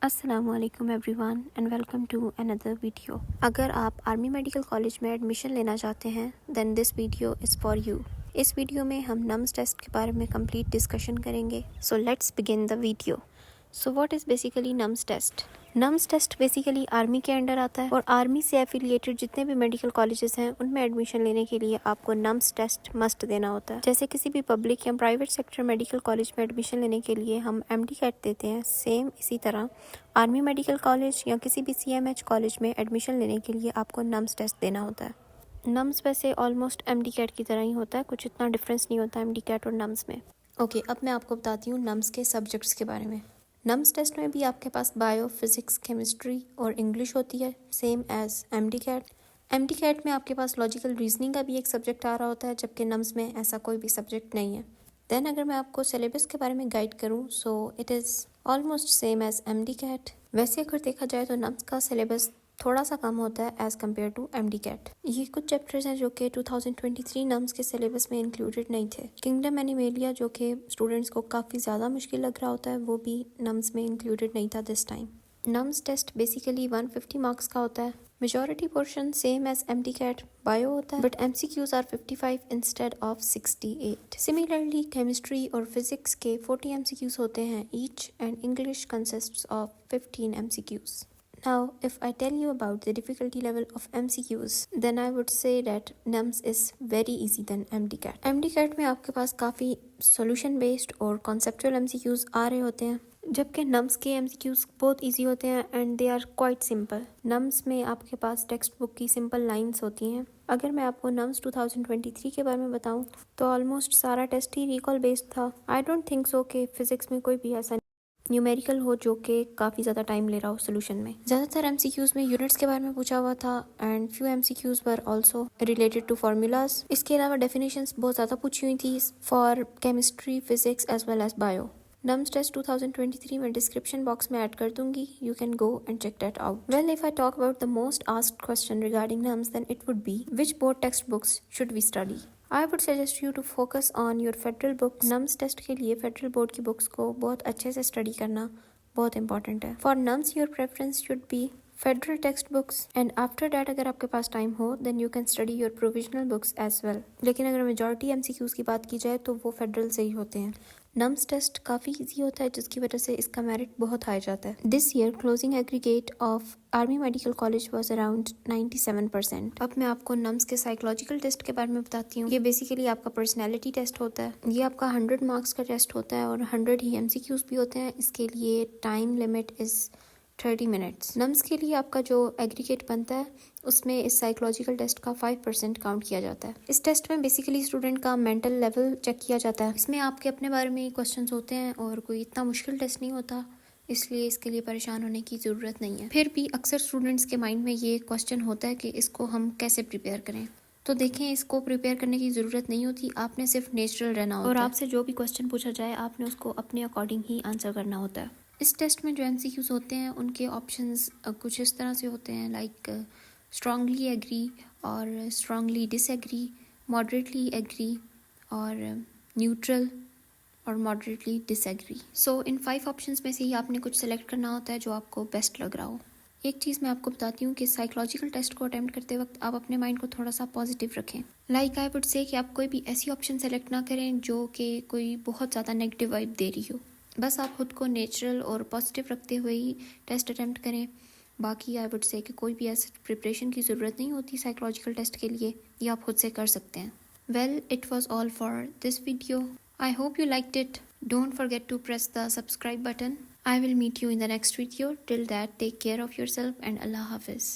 अस्सलामुअलैकुम everyone and welcome to another video. अगर आप आर्मी मेडिकल कॉलेज में एडमिशन लेना चाहते हैं then this video is for you. इस वीडियो में हम नम्स टेस्ट के बारे में कंप्लीट डिस्कशन करेंगे। So let's begin the video. So what is basically NUMS test? NUMS test basically army के अंडर आता है और आर्मी से एफिलिएटेड जितने भी मेडिकल कॉलेजेस हैं उनमें एडमिशन लेने के लिए आपको नम्स टेस्ट मस्ट देना होता है। जैसे किसी भी पब्लिक या प्राइवेट सेक्टर मेडिकल कॉलेज में एडमिशन लेने के लिए हम एमडी कैट देते हैं, सेम इसी तरह आर्मी मेडिकल कॉलेज या किसी भी सीएमएच कॉलेज में एडमिशन लेने के लिए आपको नम्स टेस्ट देना होता है। नम्स वैसे ऑलमोस्ट एमडी कैट की तरह ही होता है, कुछ इतना डिफरेंस नहीं होता एमडी कैट और नम्स में। ओके, अब मैं आपको बताती हूँ नम्स के सब्जेक्ट्स के बारे में। नम्स टेस्ट में भी आपके पास बायो, फिजिक्स, केमिस्ट्री और इंग्लिश होती है, same as MD CAT. MD CAT में आपके पास लॉजिकल रीजनिंग का भी एक सब्जेक्ट आ रहा होता है, जबकि नम्स में ऐसा कोई भी सब्जेक्ट नहीं है। देन अगर मैं आपको सिलेबस के बारे में गाइड करूँ so it is almost same as MD CAT. वैसे अगर देखा जाए तो नम्स का सिलेबस थोड़ा सा कम होता है as compare to MD CAT. ये कुछ चैप्टर्स हैं जो कि 2023 नम्स के सिलेबस में इंक्लूडेड नहीं थे। किंगडम एनिमेलिया जो कि स्टूडेंट्स को काफ़ी ज़्यादा मुश्किल लग रहा होता है वो भी नम्स में इंक्लूडेड नहीं था this time. NUMS test basically 150 marks का होता है। Majority portion same as MD CAT bio होता है, but MCQs are 55 instead of 68। Similarly chemistry और फिजिक्स के 40 एमसीक्यूज होते हैं each and English consists of 15 MCQs. Now, if I tell you about the difficulty level of MCQs, then I would say that NUMS is very easy than MDCAT. MDCAT में आपके पास काफ़ी solution based और conceptual MCQs आ रहे होते हैं, जबकि nums के MCQs बहुत इजी होते हैं and they are quite simple. NUMS में आपके पास टेक्स्ट बुक की सिंपल लाइंस होती हैं। अगर मैं आपको नम्स 2023 के बारे में बताऊं तो ऑलमोस्ट सारा टेस्ट ही रिकॉल बेस्ड था। आई डोंट थिंक सो कि फिजिक्स में कोई भी ऐसा न्यूमेरिकल हो जो कि काफ़ी ज़्यादा टाइम ले रहा हो सोल्यूशन में। ज़्यादातर एमसीक्यूज़ में यूनिट्स के बारे में पूछा हुआ था and few MCQs were also related to formulas. इसके अलावा डेफिनेशंस बहुत ज़्यादा पूछी हुई थी for chemistry, physics as well as bio. NUMS test 2023 में डिस्क्रिप्शन बॉक्स में ऐड कर दूंगी, you can go and check that out. Well, if I talk about the most asked question regarding NUMS then it would be which board text books should we study. I would suggest you to focus on your federal books. NUMS test के लिए federal board की books को बहुत अच्छे से study करना बहुत important है। For NUMS your preference should be federal text books and after that अगर आपके पास टाइम हो then you can study your provisional books as well. लेकिन अगर मेजॉरिटी एमसीक्यूज की बात की जाए तो वो फेडरल से ही होते हैं। नम्स टेस्ट काफ़ी इजी होता है जिसकी वजह से इसका मेरिट बहुत हाई जाता है। This year closing aggregate of army medical college was around 97%। अब मैं आपको नम्स के साइकोलॉजिकल टेस्ट के बारे में बताती हूँ। ये बेसिकली आपका पर्सनैलिटी टेस्ट होता है। ये आपका 100 मार्क्स का टेस्ट होता है और 100 ही एमसीक्यूज भी होते हैं। इसके लिए time limit is 30 minutes. Nums के लिए आपका जो एग्रीगेट बनता है उसमें इस साइकोलॉजिकल टेस्ट का 5% काउंट किया जाता है। इस टेस्ट में बेसिकली स्टूडेंट का मेंटल लेवल चेक किया जाता है। इसमें आपके अपने बारे में क्वेश्चंस होते हैं और कोई इतना मुश्किल टेस्ट नहीं होता, इसलिए इसके लिए परेशान होने की ज़रूरत नहीं है। फिर भी अक्सर स्टूडेंट्स के माइंड में ये क्वेश्चन होता है कि इसको हम कैसे प्रिपेयर करें। तो देखें, इसको प्रिपेयर करने की ज़रूरत नहीं होती, आपने सिर्फ नेचुरल रहना होता है और आपसे जो भी क्वेश्चन पूछा जाए आपने उसको अपने अकॉर्डिंग ही आंसर करना होता है। इस टेस्ट में जो एमसीक्यूज होते हैं उनके ऑप्शंस कुछ इस तरह से होते हैं लाइक स्ट्रांगली एग्री और स्ट्रांगली डिसएग्री, मॉडरेटली एग्री और न्यूट्रल और मॉडरेटली डिसएग्री। सो इन 5 ऑप्शंस में से ही आपने कुछ सेलेक्ट करना होता है जो आपको बेस्ट लग रहा हो। एक चीज़ मैं आपको बताती हूँ कि साइकोलॉजिकल टेस्ट को अटेम्प्ट करते वक्त आप अपने माइंड को थोड़ा सा पॉजिटिव रखें। लाइक आई वुड से कि आप कोई भी ऐसी ऑप्शन सेलेक्ट ना करें जो कि कोई बहुत ज़्यादा नेगेटिव वाइब दे रही हो। बस आप खुद को नेचुरल और पॉजिटिव रखते हुए ही टेस्ट अटेम्प्ट करें। बाकी आई वुड से कि कोई भी ऐसे प्रिपरेशन की ज़रूरत नहीं होती साइकोलॉजिकल टेस्ट के लिए, ये आप खुद से कर सकते हैं। Well, it was all for this video. I hope you liked it. Don't forget to press the subscribe button. I will meet you in the next video. Till that, take care of yourself and Allah Hafiz.